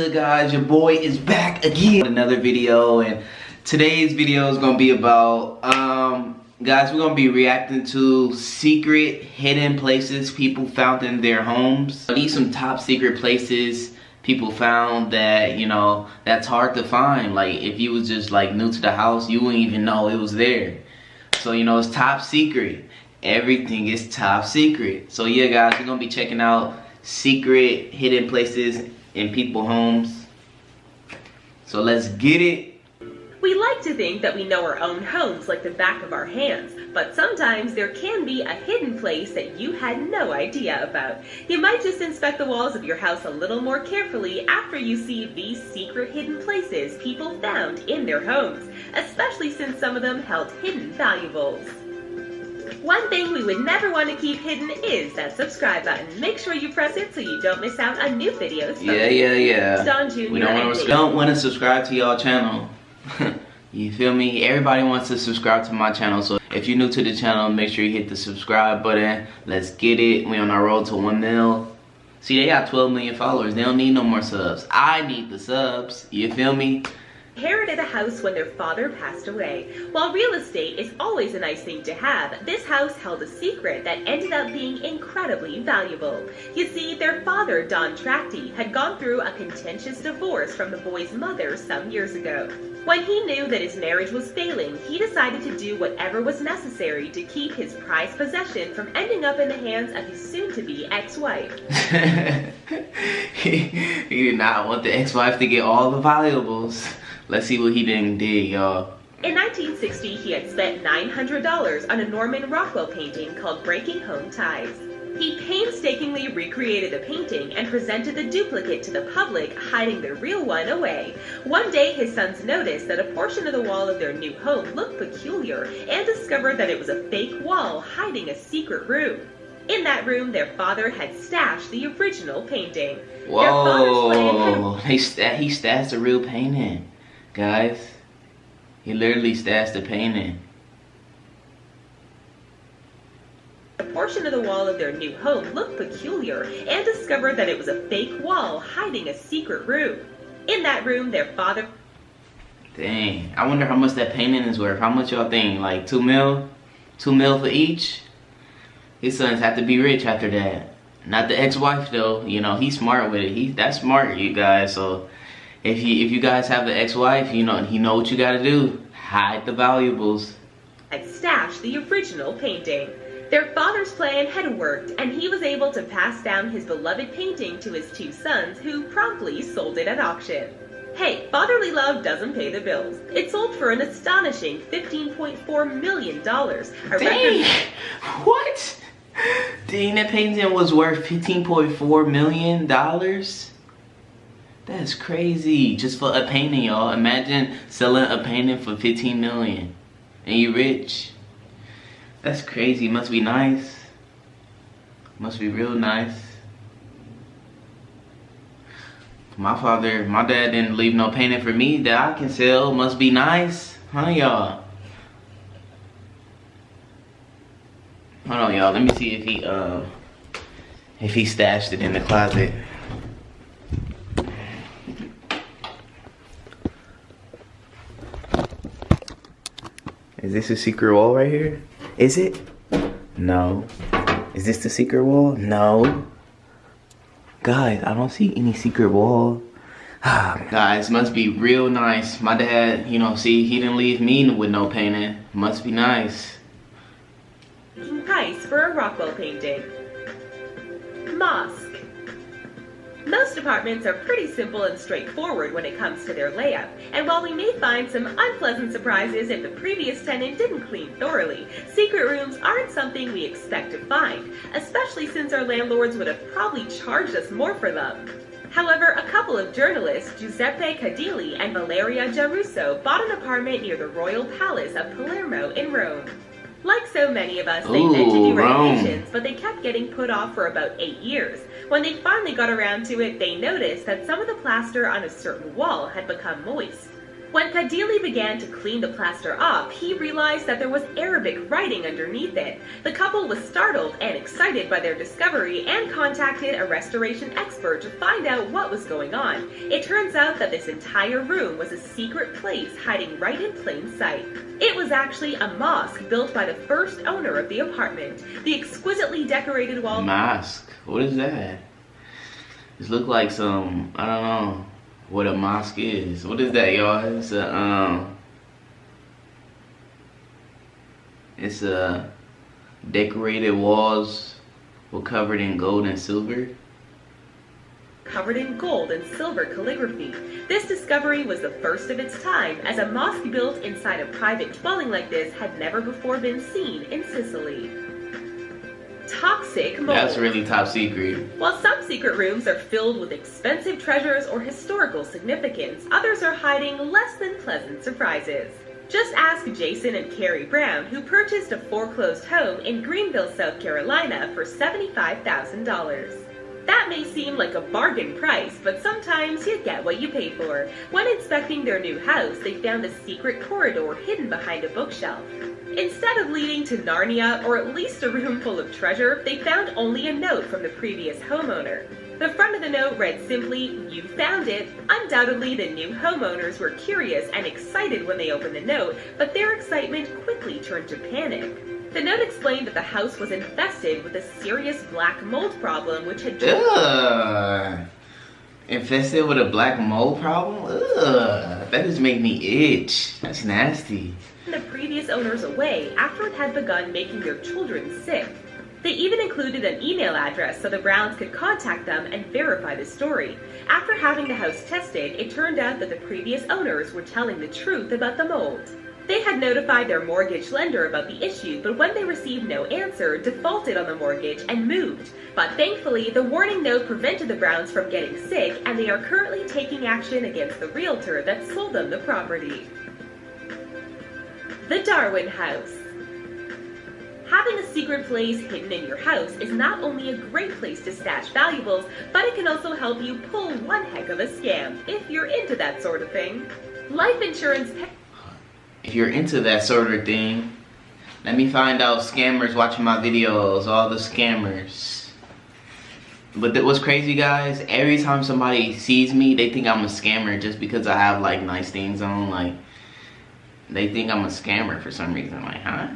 good, guys? Your boy is back again with another video, and today's video is gonna be about guys, we're gonna be reacting to secret hidden places people found in their homes. These some top secret places people found that, you know, that's hard to find. Like if you was just like new to the house, you wouldn't even know it was there. So you know, it's top secret. Everything is top secret. So yeah, guys, we're gonna be checking out secret hidden places in people's homes. So let's get it. We like to think that we know our own homes like the back of our hands, but sometimes there can be a hidden place that you had no idea about. You might just inspect the walls of your house a little more carefully after you see these secret hidden places people found in their homes, especially since some of them held hidden valuables. One thing we would never want to keep hidden is that subscribe button. Make sure you press it so you don't miss out on new videos. Yeah. Don Jr. We don't want to subscribe to y'all channel. You feel me? Everybody wants to subscribe to my channel, so if you're new to the channel, make sure you hit the subscribe button. Let's get it. We on our road to 1 mil. See, they got 12 million followers. They don't need no more subs. I need the subs. You feel me? Inherited a house when their father passed away. While real estate is always a nice thing to have, this house held a secret that ended up being incredibly valuable. You see, their father, Don Tracty, had gone through a contentious divorce from the boy's mother some years ago. When he knew that his marriage was failing, he decided to do whatever was necessary to keep his prized possession from ending up in the hands of his soon-to-be ex-wife. He did not want the ex-wife to get all the valuables. Let's see what he did, y'all. In 1960, he had spent $900 on a Norman Rockwell painting called Breaking Home Ties. He painstakingly recreated the painting and presented the duplicate to the public, hiding the real one away. One day, his sons noticed that a portion of the wall of their new home looked peculiar and discovered that it was a fake wall hiding a secret room. In that room, their father had stashed the original painting. Whoa, he stashed the real painting. Guys, he literally stashed the painting. A portion of the wall of their new home looked peculiar and discovered that it was a fake wall hiding a secret room. In that room, their father... Dang, I wonder how much that painting is worth. How much y'all think? Like 2 mil? 2 mil for each? His sons have to be rich after that. Not the ex-wife though. You know, he's smart with it. That's smart, you guys. So if you guys have the ex-wife, you know, he know what you gotta do. Hide the valuables. Had stashed the original painting. Their father's plan had worked, and he was able to pass down his beloved painting to his 2 sons, who promptly sold it at auction. Hey, fatherly love doesn't pay the bills. It sold for an astonishing $15.4 million. Dang! What? Dang, that painting was worth $15.4 million? That's crazy. Just for a painting, y'all. Imagine selling a painting for $15 million and you rich. That's crazy. Must be nice. Must be real nice. My dad didn't leave no painting for me that I can sell. Must be nice. Huh, y'all? Hold on, y'all. Let me see if he stashed it in the closet. Is this a secret wall right here? Is it? No. Is this the secret wall? No. Guys, I don't see any secret wall. Guys, must be real nice. My dad, you know, see, he didn't leave me with no painting. Must be nice. Price for a Rockwell painting. Mosque. Most apartments are pretty simple and straightforward when it comes to their layout, and while we may find some unpleasant surprises if the previous tenant didn't clean thoroughly, secret rooms aren't something we expect to find, especially since our landlords would have probably charged us more for them. However, a couple of journalists, Giuseppe Cadilli and Valeria Giarrusso, bought an apartment near the Royal Palace of Palermo in Rome. Like so many of us, they meant to do renovations, but they kept getting put off for about 8 years. When they finally got around to it, they noticed that some of the plaster on a certain wall had become moist. When Fadili began to clean the plaster off, he realized that there was Arabic writing underneath it. The couple was startled and excited by their discovery and contacted a restoration expert to find out what was going on. It turns out that this entire room was a secret place hiding right in plain sight. It was actually a mosque built by the first owner of the apartment. The exquisitely decorated wall... Mosque? What is that? This look like some, I don't know what a mosque is. What is that, y'all? It's a decorated walls were covered in gold and silver. Covered in gold and silver calligraphy. This discovery was the first of its time, as a mosque built inside a private dwelling like this had never before been seen in Sicily. Toxic mold. That's really top secret. While some secret rooms are filled with expensive treasures or historical significance, others are hiding less than pleasant surprises. Just ask Jason and Carrie Brown, who purchased a foreclosed home in Greenville, South Carolina for $75,000. That may seem like a bargain price, but sometimes you get what you pay for. When inspecting their new house, they found a secret corridor hidden behind a bookshelf. Instead of leading to Narnia, or at least a room full of treasure, they found only a note from the previous homeowner. The front of the note read simply, "You found it." Undoubtedly, the new homeowners were curious and excited when they opened the note, but their excitement quickly turned to panic. The note explained that the house was infested with a serious black mold problem, which had... Ugh. Infested with a black mold problem? Ugh. That just made me itch. That's nasty. The previous owners away after it had begun making their children sick. They even included an email address so the Browns could contact them and verify the story. After having the house tested, it turned out that the previous owners were telling the truth about the mold. They had notified their mortgage lender about the issue, but when they received no answer, defaulted on the mortgage and moved. But thankfully, the warning note prevented the Browns from getting sick, and they are currently taking action against the realtor that sold them the property. The Darwin House. Having a secret place hidden in your house is not only a great place to stash valuables, but it can also help you pull one heck of a scam, if you're into that sort of thing. Life insurance... If you're into that sort of thing, let me find out scammers watching my videos, all the scammers. But what's crazy, guys, every time somebody sees me, they think I'm a scammer just because I have like nice things on. Like, they think I'm a scammer for some reason. I'm like, huh?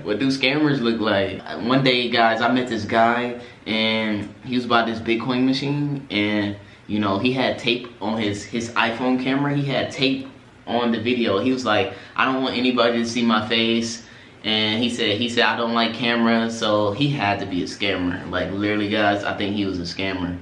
What do scammers look like? One day, guys, I met this guy and he was about this Bitcoin machine, and you know, he had tape on his iPhone camera. He had tape on the video. He was like, I don't want anybody to see my face, and he said I don't like cameras, so he had to be a scammer. Like, literally, guys, I think he was a scammer.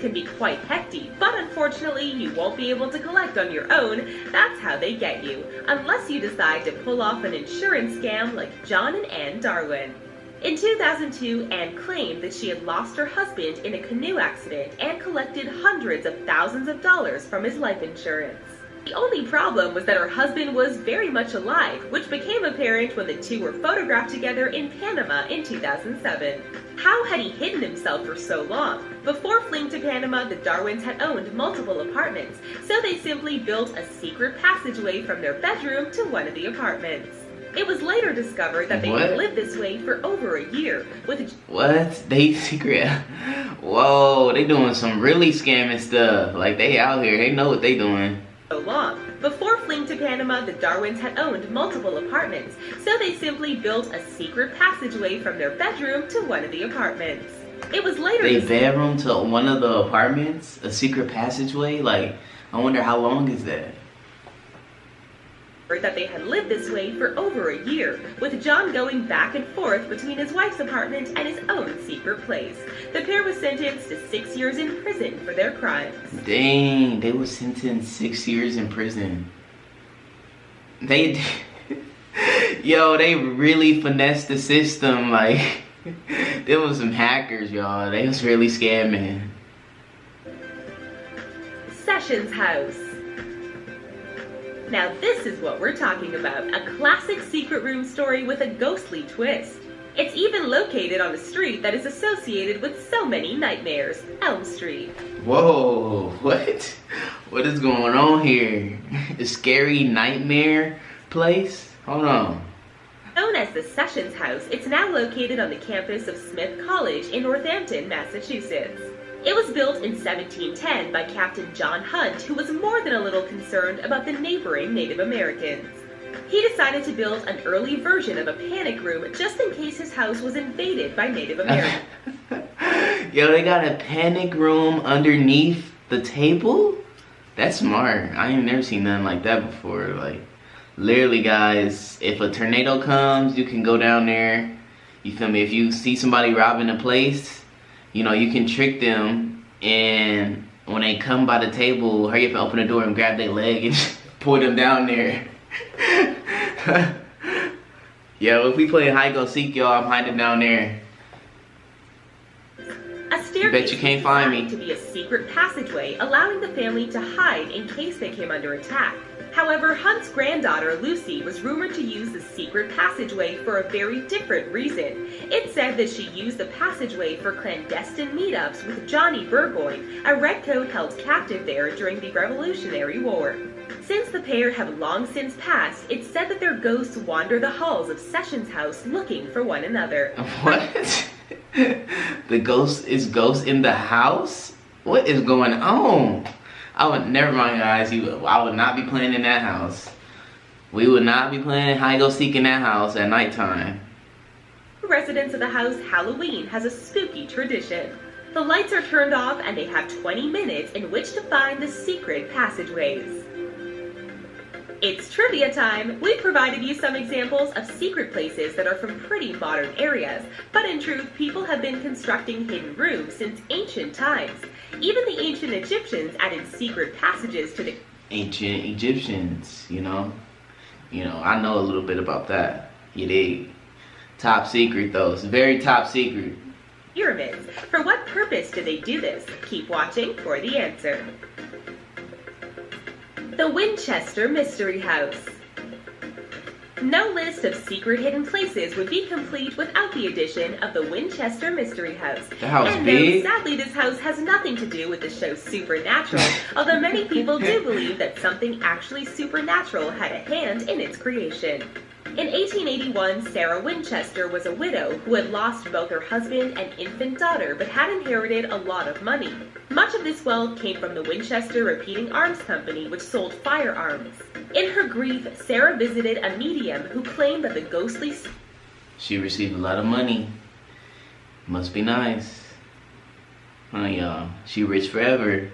Can be quite hefty, but unfortunately you won't be able to collect on your own. That's how they get you, unless you decide to pull off an insurance scam like John and Ann Darwin. In 2002, Ann claimed that she had lost her husband in a canoe accident and collected hundreds of thousands of dollars from his life insurance. The only problem was that her husband was very much alive, which became apparent when the two were photographed together in Panama in 2007. How had he hidden himself for so long? Before fleeing to Panama, the Darwins had owned multiple apartments, so they simply built a secret passageway from their bedroom to one of the apartments. It was later discovered that they had lived this way for over a year, with... What? They secret? Whoa, they doing some really scamming stuff. Like, they out here, they know what they doing. So long. Before fleeing to Panama, the Darwins had owned multiple apartments, so they simply built a secret passageway from their bedroom to one of the apartments. It was later... They bedroom to one of the apartments? A secret passageway? Like, I wonder how long is that? That they had lived this way for over a year, with John going back and forth between his wife's apartment and his own secret place. The pair was sentenced to 6 years in prison for their crimes. Dang, they were sentenced 6 years in prison. They, yo, they really finessed the system. Like, there was some hackers, y'all. They was really scamming. Sessions House. Now this is what we're talking about, a classic secret room story with a ghostly twist. It's even located on a street that is associated with so many nightmares, Elm Street. Whoa, what? What is going on here? A scary nightmare place? Hold on. Known as the Sessions House, it's now located on the campus of Smith College in Northampton, Massachusetts. It was built in 1710 by Captain John Hunt, who was more than a little concerned about the neighboring Native Americans. He decided to build an early version of a panic room just in case his house was invaded by Native Americans. Yo, they got a panic room underneath the table? That's smart. I ain't never seen nothing like that before. Like, literally, guys, if a tornado comes, you can go down there. You feel me? If you see somebody robbing a place, you know, you can trick them, and when they come by the table, hurry up and open the door and grab their leg and pull them down there. Yo, if we play hide go seek, y'all, I'm hiding down there. A staircase Bet you can't find me. to be a secret passageway, allowing the family to hide in case they came under attack. However, Hunt's granddaughter, Lucy, was rumored to use the secret passageway for a very different reason. It said that she used the passageway for clandestine meetups with Johnny Burgoyne, a redcoat held captive there during the Revolutionary War. Since the pair have long since passed, it's said that their ghosts wander the halls of Sessions House looking for one another. What? The ghost is ghost in the house? What is going on? Never mind, guys. I would not be playing in that house. We would not be playing hide go seek in that house at nighttime. Residents of the house, Halloween has a spooky tradition. The lights are turned off and they have 20 minutes in which to find the secret passageways. It's trivia time! We provided you some examples of secret places that are from pretty modern areas, but in truth, people have been constructing hidden rooms since ancient times. Even the ancient Egyptians added secret passages to the Ancient Egyptians, you know, I know a little bit about that. You dig? Top secret though, it's very top secret. pyramids. For what purpose did they do this? Keep watching for the answer. The Winchester Mystery House. No list of secret hidden places would be complete without the addition of the Winchester Mystery House. The house and big? no, sadly, this house has nothing to do with the show Supernatural, although many people do believe that something actually supernatural had a hand in its creation. In 1881, Sarah Winchester was a widow who had lost both her husband and infant daughter but had inherited a lot of money. Much of this wealth came from the Winchester Repeating Arms Company, which sold firearms. In her grief, Sarah visited a medium who claimed that the ghostly... She received a lot of money. Must be nice. Huh, y'all? She rich forever.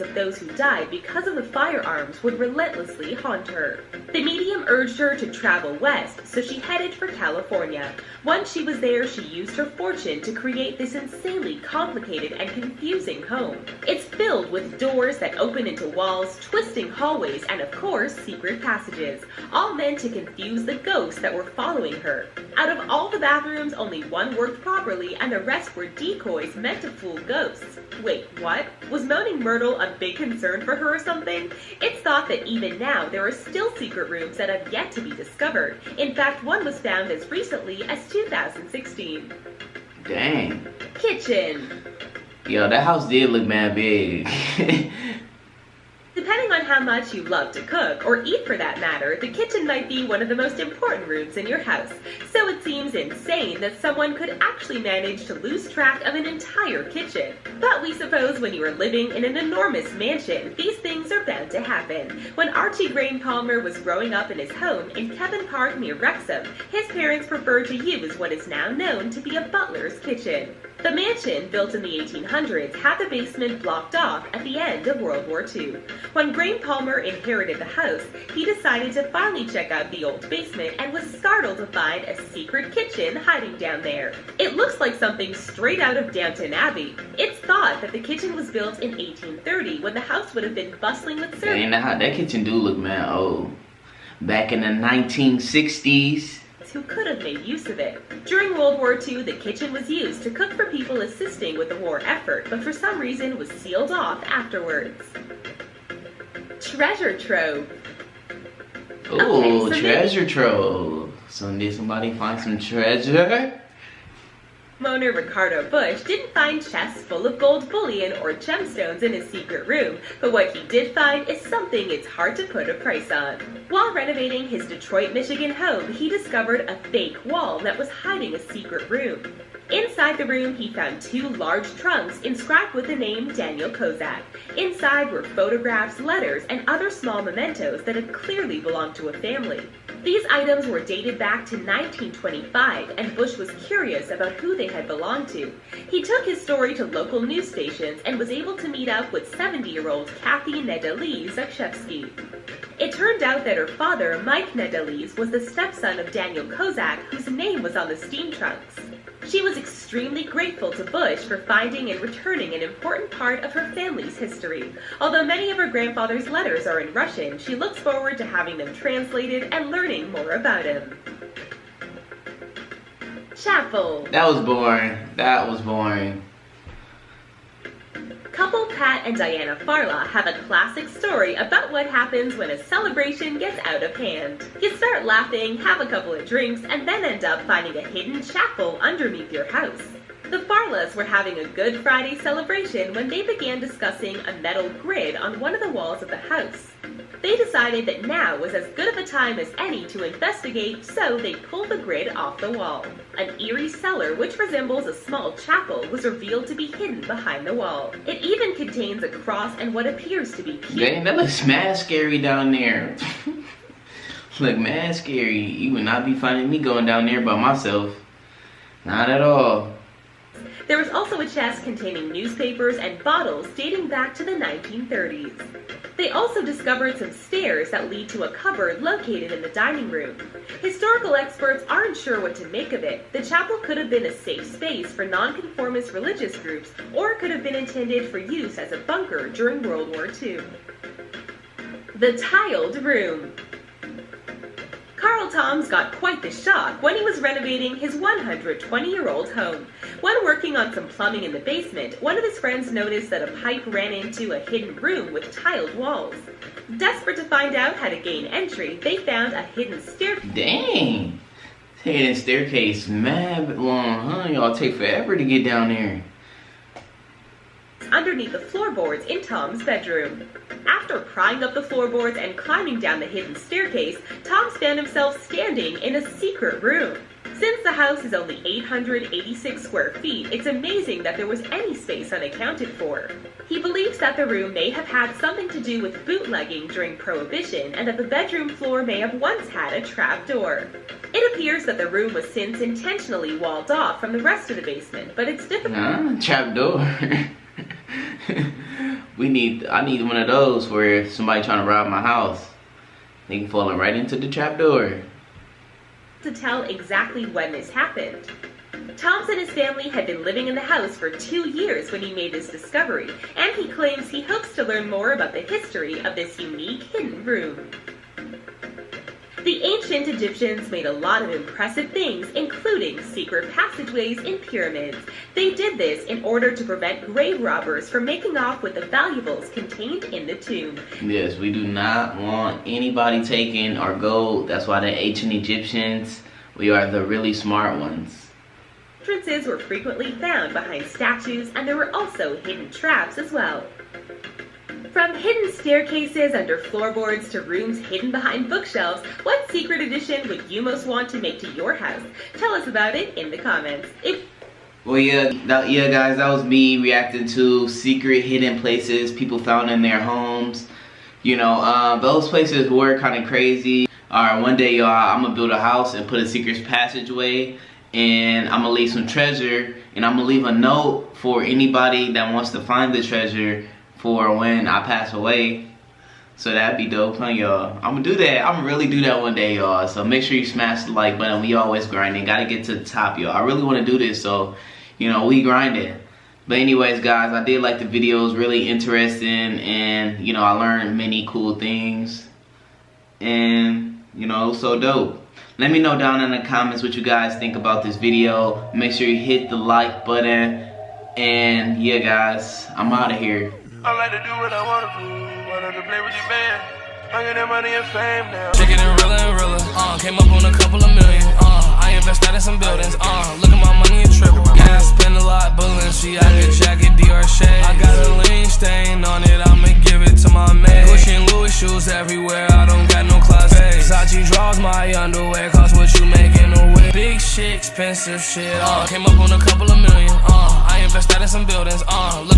of those who died because of the firearms would relentlessly haunt her. The medium urged her to travel west, so she headed for California. Once she was there, she used her fortune to create this insanely complicated and confusing home. It's filled with doors that open into walls, twisting hallways, and of course, secret passages, all meant to confuse the ghosts that were following her. Out of all the bathrooms, only one worked properly, and the rest were decoys meant to fool ghosts. Wait, what? Was Moaning Myrtle a big concern for her or something? It's thought that even now there are still secret rooms that have yet to be discovered. In fact, one was found as recently as 2016. Dang. Kitchen. Yo, that house did look mad big. Depending on how much you love to cook, or eat for that matter, the kitchen might be one of the most important rooms in your house. So it seems insane that someone could actually manage to lose track of an entire kitchen. But we suppose when you are living in an enormous mansion, these things are bound to happen. When Archie Graham Palmer was growing up in his home in Kevin Park near Wrexham, his parents preferred to use what is now known to be a butler's kitchen. The mansion, built in the 1800s, had the basement blocked off at the end of World War II. When Graham Palmer inherited the house, he decided to finally check out the old basement and was startled to find a secret kitchen hiding down there. It looks like something straight out of Downton Abbey. It's thought that the kitchen was built in 1830 when the house would have been bustling with servants. That kitchen do look mad old. Back in the 1960s. Who could have made use of it. During World War II, the kitchen was used to cook for people assisting with the war effort, but for some reason was sealed off afterwards. Treasure trove. Ooh, Okay, so treasure trove. So did somebody find some treasure? Homeowner Ricardo Bush didn't find chests full of gold bullion or gemstones in his secret room, but what he did find is something it's hard to put a price on. While renovating his Detroit, Michigan home, he discovered a fake wall that was hiding a secret room. Inside the room, he found 2 large trunks inscribed with the name Daniel Kozak. Inside were photographs, letters, and other small mementos that had clearly belonged to a family. These items were dated back to 1925, and Bush was curious about who they had belonged to. He took his story to local news stations and was able to meet up with 70-year-old Kathy Nedali Zakshevsky. It turned out that her father, Mike Nedaliz, was the stepson of Daniel Kozak, whose name was on the steam trunks. She was extremely grateful to Bush for finding and returning an important part of her family's history. Although many of her grandfather's letters are in Russian, she looks forward to having them translated and learning more about him. Chapel. That was boring. That was boring. Couple Pat and Diana Farla have a classic story about what happens when a celebration gets out of hand. You start laughing, have a couple of drinks, and then end up finding a hidden chapel underneath your house. The Farlas were having a Good Friday celebration when they began discussing a metal grid on one of the walls of the house. They decided that now was as good of a time as any to investigate, so they pulled the grid off the wall. An eerie cellar, which resembles a small chapel, was revealed to be hidden behind the wall. It even contains a cross and what appears to be keys. Dang, that looks mad scary down there. Look mad scary. You would not be finding me going down there by myself. Not at all. There was also a chest containing newspapers and bottles dating back to the 1930s. They also discovered some stairs that lead to a cupboard located in the dining room. Historical experts aren't sure what to make of it. The chapel could have been a safe space for nonconformist religious groups, or it could have been intended for use as a bunker during World War II. The tiled room. Carl Toms got quite the shock when he was renovating his 120-year-old home. When working on some plumbing in the basement, one of his friends noticed that a pipe ran into a hidden room with tiled walls. Desperate to find out how to gain entry, they found a hidden staircase. Dang! Hidden staircase, mad long, huh? Y'all take forever to get down there. Underneath the floorboards in Tom's bedroom. After prying up the floorboards and climbing down the hidden staircase, Tom found himself standing in a secret room. Since the house is only 886 square feet, it's amazing that there was any space unaccounted for. He believes that the room may have had something to do with bootlegging during Prohibition, and that the bedroom floor may have once had a trap door. It appears that the room was since intentionally walled off from the rest of the basement, but it's difficult. Trap door. I need one of those for if somebody trying to rob my house. They can fall right into the trap door. To tell exactly when this happened. Toms and his family had been living in the house for 2 years when he made this discovery, and he claims he hopes to learn more about the history of this unique hidden room. The ancient Egyptians made a lot of impressive things, including secret passageways in pyramids. They did this in order to prevent grave robbers from making off with the valuables contained in the tomb. Yes, we do not want anybody taking our gold. That's why the ancient Egyptians, we are the really smart ones. Entrances were frequently found behind statues, and there were also hidden traps as well. From hidden staircases under floorboards to rooms hidden behind bookshelves, what secret addition would you most want to make to your house? Tell us about it in the comments. Well, yeah, guys, that was me reacting to secret hidden places people found in their homes. You know, those places were kind of crazy. Alright, one day, y'all, I'm gonna build a house and put a secret passageway, and I'm gonna leave some treasure, and I'm gonna leave a note for anybody that wants to find the treasure for when I pass away. So that'd be dope, huh, y'all? I'm gonna do that. I'm gonna really do that one day, y'all. So make sure you smash the like button. We always grinding. Gotta get to the top, y'all. I really wanna do this, so, you know, we grinding. But anyways, guys, I did like the videos. Really interesting, and, you know, I learned many cool things. And, you know, it was so dope. Let me know down in the comments what you guys think about this video. Make sure you hit the like button. And, yeah, guys, I'm out of here. I like to do what I wanna do. Wanna play with your band. I get that money and fame now. Taking it realer and realer. Came up on a couple of million. I invested in some buildings, look at my money and triple. Yeah, I spend a lot, Balenciaga jacket, Dior shade. I got a lean stain on it, I'ma give it to my maid. Gucci and Louis shoes everywhere, I don't got no closet. Versace draws my underwear, cost what you making a whip. Big shit, expensive shit, came up on a couple of million, I invested in some buildings, look